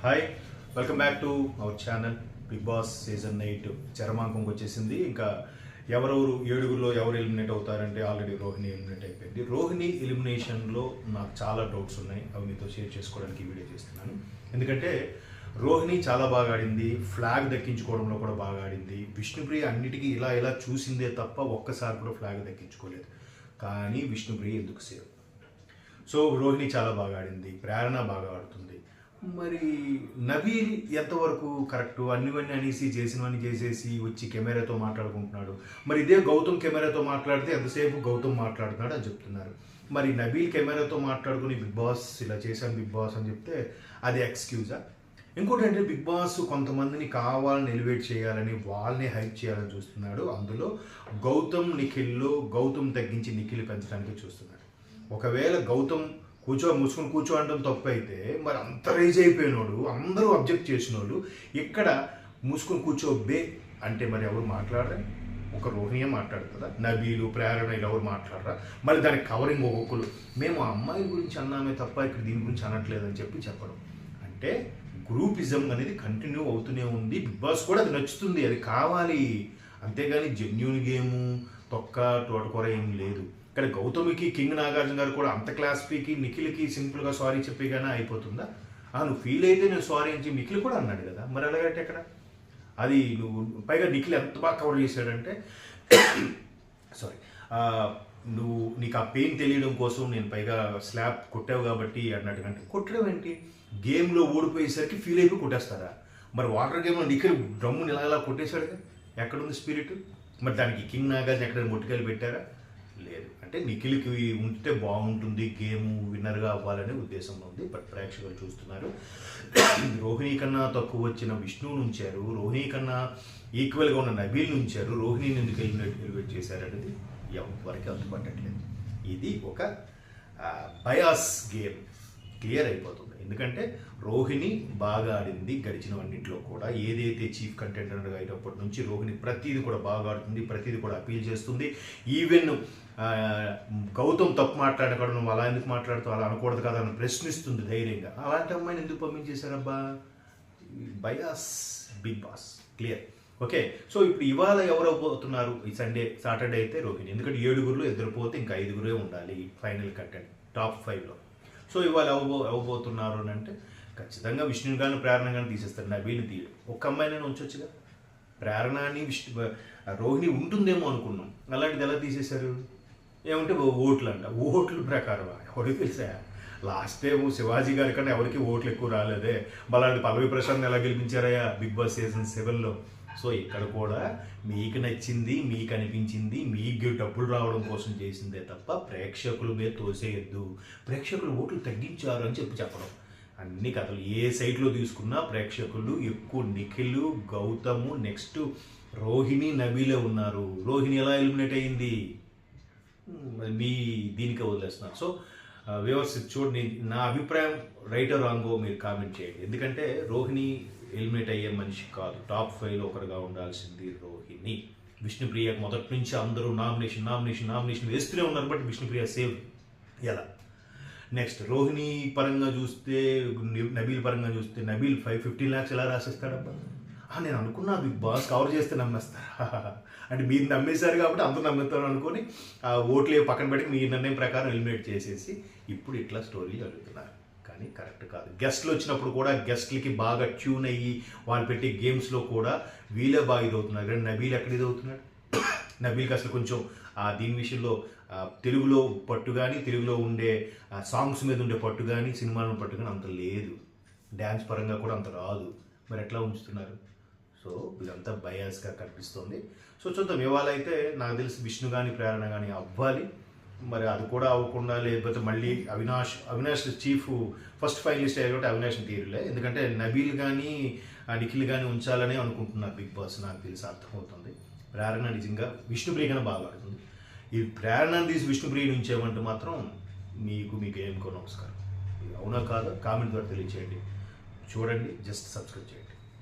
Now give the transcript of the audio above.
Hi, welcome back to our channel. Big boss season 8 చరమాంకంకి వచ్చేసింది. ఇంకా ఎవరెవరు ఏడుగురులో ఎవరు ఎలిమినేట్ అవుతారంటే ఆల్రెడీ రోహిణి ఎలిమినేట్ అయిపోయింది. రోహిణి ఎలిమినేషన్లో నాకు చాలా డౌట్స్ ఉన్నాయి, అవి మీతో షేర్ చేసుకోవడానికి వీడియో చేస్తున్నాను. ఎందుకంటే రోహిణి చాలా బాగా ఆడింది, ఫ్లాగ్ దక్కించుకోవడంలో కూడా బాగా ఆడింది. విష్ణుప్రియ అన్నిటికీ ఇలా చూసిందే తప్ప ఒక్కసారి కూడా ఫ్లాగ్ దక్కించుకోలేదు. కానీ విష్ణుప్రియ ఎందుకు సేవ్? సో రోహిణి చాలా బాగా ఆడింది, ప్రేరణ బాగా ఆడుతుంది. మరి నబీల్ ఎంతవరకు కరెక్ట్? అన్నివన్నీ అనేసి చేసినవన్నీ చేసేసి వచ్చి కెమెరాతో మాట్లాడుకుంటున్నాడు. మరి ఇదే గౌతమ్ కెమెరాతో మాట్లాడితే ఎంతసేపు గౌతమ్ మాట్లాడుతున్నాడు అని చెప్తున్నారు. మరి నబీల్ కెమెరాతో మాట్లాడుకుని బిగ్ బాస్ ఇలా చేశాను బిగ్ బాస్ అని చెప్తే అది ఎక్స్క్యూజా? ఇంకోటి అంటే బిగ్ బాస్ కొంతమందిని కావాలని ఎలివేట్ చేయాలని, వాళ్ళని హైప్ చేయాలని చూస్తున్నాడు. అందులో గౌతమ్ తగ్గించి నిఖిల్ పెంచడానికి చూస్తున్నాడు. ఒకవేళ గౌతమ్ మూసుకొని కూర్చో అనడం తప్పు అయితే, మరి అంత రైజ్ అయిపోయినోడు, అందరూ అబ్జెక్ట్ చేసినోళ్ళు ఇక్కడ మూసుకొని కూర్చోబే అంటే మరి ఎవరు మాట్లాడరా? ఒక రోహిణియే మాట్లాడుతుందా? నబీలు, ప్రేరణ ఇలా ఎవరు మాట్లాడరా? మరి దానికి కవరింగ్ ఒక్కొక్కరు మేము ఆ అమ్మాయి గురించి అన్నామే తప్ప ఇక్కడ దీని గురించి అనట్లేదని చెప్పడం అంటే గ్రూపిజం అనేది కంటిన్యూ అవుతూనే ఉంది. బిగ్ బాస్ కూడా అది నచ్చుతుంది, అది కావాలి. అంతేగాని జెన్యూన్ గేము తొక్క తోటకూర ఏం లేదు. ఇక్కడ గౌతమికి కింగ్ నాగార్జున గారు కూడా అంత క్లాస్ పీకి నిఖిల్కి సింపుల్గా సారీ చెప్పిగానే అయిపోతుందా? నువ్వు ఫీల్ అయితే నేను సారీ అని చెప్పి నిఖిల్ కూడా అన్నాడు కదా, మరి అలాగంటే ఎక్కడ అది? నువ్వు పైగా నిఖిల్ ఎంత బాగా కవర్ చేశాడంటే సారీ నీకు ఆ పెయిన్ తెలియడం కోసం నేను పైగా స్లాబ్ కొట్టావు కాబట్టి అన్నట్టు. అంటే కొట్టడం ఏంటి? గేమ్లో ఓడిపోయేసరికి ఫీల్ అయిపోయి కొట్టేస్తారా? మరి వాటర్ గేమ్లో నిఖిల్ డ్రమ్ముని ఇలా కొట్టేశాడు కదా, ఎక్కడుంది స్పిరిట్? మరి దానికి కింగ్ నాగార్జున ఎక్కడైనా ముట్టుకెళ్ళి పెట్టారా? లేదు. అంటే నిఖిల్కి ఉంటే బాగుంటుంది, గేమ్ విన్నర్గా అవ్వాలనే ఉద్దేశంలో ఉంది. బట్ ప్రేక్షకులు చూస్తున్నారు. రోహిణి కన్నా తక్కువ వచ్చిన విష్ణువుని ఉంచారు, రోహిణి కన్నా ఈక్వల్గా ఉన్న నబీల్ని ఉంచారు. రోహిణిని ఎందుకు ఎలివేట్ చేశారనేది ఎవరికి అంతుపట్టట్లేదు. ఇది ఒక బయాస్ గేమ్ క్లియర్ అయిపోతుంది. ఎందుకంటే రోహిణి బాగా ఆడింది గడిచినవన్నింటిలో కూడా. ఏదైతే చీఫ్ కంటెండర్గా అయినప్పటి నుంచి రోహిణి ప్రతిదీ కూడా బాగా ఆడుతుంది, ప్రతిదీ కూడా అపీల్ చేస్తుంది. ఈవెన్ గౌతమ్ తప్పు మాట్లాడకూడదు, నువ్వు అలా ఎందుకు మాట్లాడుతావు, అలా అనకూడదు కదా అని ప్రశ్నిస్తుంది ధైర్యంగా. అలాంటి అమ్మాయిని ఎందుకు పంపించేశారబ్బా? Bias Bigg Boss clear. Okay, so ఇప్పుడు ఇవాళ ఎవరు పోతున్నారు? ఈ సాటర్డే అయితే రోహిణి. ఎందుకంటే 7 ఇద్దరు పోతే ఇంకా 5 ఉండాలి ఫైనల్ కంటెంట్ టాప్ 5లో. సో ఇవాళ అవ్వబోతున్నారు అని అంటే ఖచ్చితంగా విష్ణుని కానీ ప్రేరణ కానీ తీసేస్తారు. నబీల్ని తీయడం. ఒక్క అమ్మాయినైనా ఉంచొచ్చుగా. ప్రేరణని రోహిణి ఉంటుందేమో అనుకున్నాం, అలాంటిది ఎలా తీసేశారు? ఏమంటే ఓట్లు అంట. ఓట్ల ప్రకారం ఎవరికి తెలుసా? లాస్ట్ టైం శివాజీ గారి కన్నా ఎవరికి ఓట్లు ఎక్కువ రాలేదే. అలాంటి పల్లవి ప్రశాంత్ ఎలా గెలిపించారయ్యా బిగ్ బాస్ సీజన్ 7లో? సో ఇక్కడ కూడా మీకు నచ్చింది, మీకు అనిపించింది, మీకు డబ్బులు రావడం కోసం చేసిందే తప్ప ప్రేక్షకుల మీద తోసేయద్దు. ప్రేక్షకులు ఓట్లు తగ్గించారు అని చెప్పడం అన్ని కథలు. ఏ సైట్లో తీసుకున్నా ప్రేక్షకులు ఎక్కువ నిఖిల్, గౌతమ్, నెక్స్ట్ రోహిణి, నబీలే ఉన్నారు. రోహిణి ఎలా ఎలిమినేట్ అయ్యింది? మీ దీనికే వదిలేస్తున్నారు. సో వ్యూవర్స్ చూడండి, నా అభిప్రాయం రైట్ ఆర్ రాంగో మీరు కామెంట్ చేయండి. ఎందుకంటే రోహిణి ఎలిమినేట్ అయ్యే మనిషి కాదు. టాప్ 5లో ఒకరుగా ఉండాల్సింది రోహిణి. విష్ణుప్రియ మొదటి నుంచి అందరూ నామినేషన్ వేస్తూనే ఉన్నారు. బట్ విష్ణుప్రియ సేవ్ ఎలా? నెక్స్ట్ రోహిణి పరంగా చూస్తే, నబీల్ పరంగా చూస్తే నబీల్ 15 lakhs ఎలా రాసేస్తాడబ్బా? నేను అనుకున్నా బిగ్ బాస్ కవర్ చేస్తే నమ్మేస్తారా అంటే మీరు నమ్మేశారు కాబట్టి అందరూ నమ్ముతారు అనుకొని ఆ ఓట్లు పక్కన పెట్టి మీ నిర్ణయం ప్రకారం ఎలిమినేట్ చేసేసి ఇప్పుడు ఇట్లా స్టోరీలు జరుగుతున్నారు. కానీ కరెక్ట్ కాదు. గెస్ట్లు వచ్చినప్పుడు కూడా గెస్ట్లకి బాగా ట్యూన్ అయ్యి వాళ్ళు పెట్టే గేమ్స్లో కూడా వీళ్ళే బాగా ఇదవుతున్నారు. కానీ నబీల్ ఎక్కడ ఇదవుతున్నాడు? నబీల్కి అసలు కొంచెం దీని విషయంలో తెలుగులో పట్టు కానీ, తెలుగులో ఉండే సాంగ్స్ మీద ఉండే పట్టు కానీ, సినిమాలో పట్టు కానీ అంత లేదు. డ్యాన్స్ పరంగా కూడా అంత రాదు. మరి ఎట్లా ఉంచుతున్నారు? సో ఇదంతా బయాస్గా కనిపిస్తుంది. సో చూద్దాం. ఇవాళ అయితే నాకు తెలిసి విష్ణు కానీ ప్రేరణ కానీ అవ్వాలి. మరి అది కూడా అవ్వకుండా లేకపోతే మళ్ళీ అవినాష్ చీఫ్ ఫస్ట్ ఫైనలిస్ట్ అయ్యారు కాబట్టి అవినాష్ని తీరులే. ఎందుకంటే నబీల్ కానీ నిఖిల్ కానీ ఉంచాలని అనుకుంటున్నారు బిగ్ బాస్. నాకు తెలిసి అర్థమవుతుంది. ప్రేరణ నిజంగా విష్ణుప్రియ కన్నా బాగా ఆడుతుంది. ఈ ప్రేరణను తీసి విష్ణుప్రియని ఉంచేమంటే మాత్రం మీకు ఏమనుకో నమస్కారం. అవునా కాదు కామెంట్ ద్వారా తెలియచేయండి. చూడండి, జస్ట్ సబ్స్క్రైబ్ చేయండి.